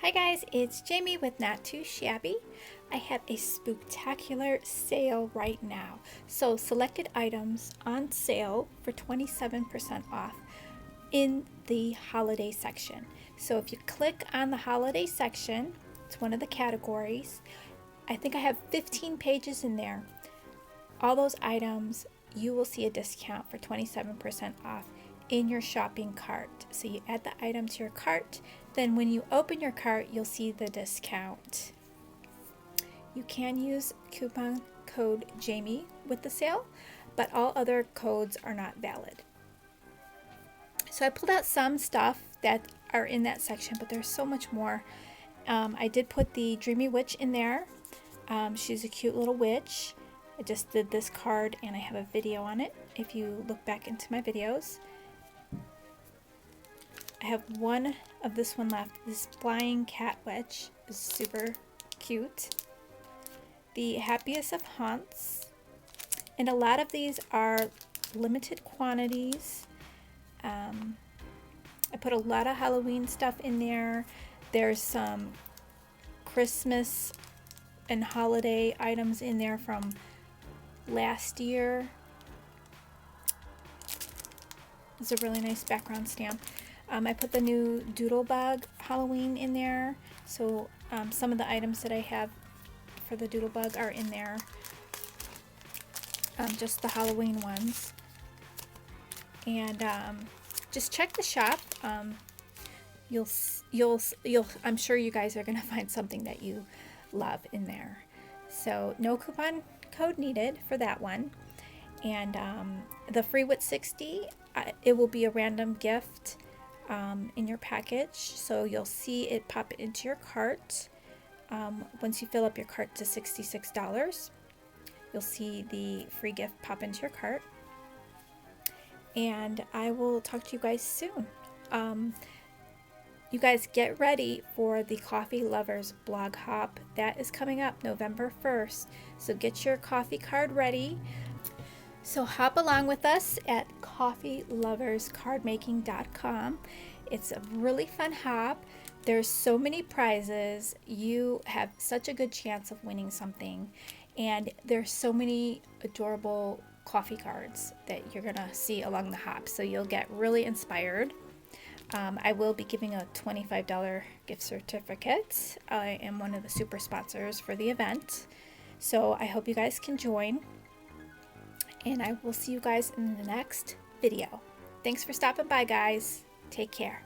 Hi guys, it's Jamie with Not Too Shabby. I have a spooktacular sale right now. So selected items on sale for 27% off in the holiday section. So if you click on the holiday section, it's one of the categories. I think I have 15 pages in there. All those items, you will see a discount for 27% off in your shopping cart. So you add the item to your cart, then when you open your cart, you'll see the discount. You can use coupon code Jamie with the sale, but all other codes are not valid. So I pulled out some stuff that are in that section, but there's so much more. I did put the Dreamy Witch in there. She's a cute little witch. I just did this card and I have a video on it if you look back into my videos. I have one of this one left. This flying cat witch is super cute. The happiest of haunts. And a lot of these are limited quantities. I put a lot of Halloween stuff in there. There's some Christmas and holiday items in there from last year. It's a really nice background stamp. I put the new Doodlebug Halloween in there. So some of the items that I have for the Doodlebug are in there. Just the Halloween ones. And just check the shop. I'm sure you guys are gonna find something that you love in there. So no coupon code needed for that one. And the free with 60, it will be a random gift in your package, so you'll see it pop into your cart. Once you fill up your cart to $66, you'll see the free gift pop into your cart. And I will talk to you guys soon. You guys get ready for the Coffee Lovers blog hop. That is coming up November 1st. So get your coffee card ready. So hop along with us at coffeeloverscardmaking.com. It's a really fun hop. There's so many prizes. You have such a good chance of winning something. And there's so many adorable coffee cards that you're gonna see along the hop. So you'll get really inspired. I will be giving a $25 gift certificate. I am one of the super sponsors for the event. So I hope you guys can join. And I will see you guys in the next video. Thanks for stopping by, guys. Take care.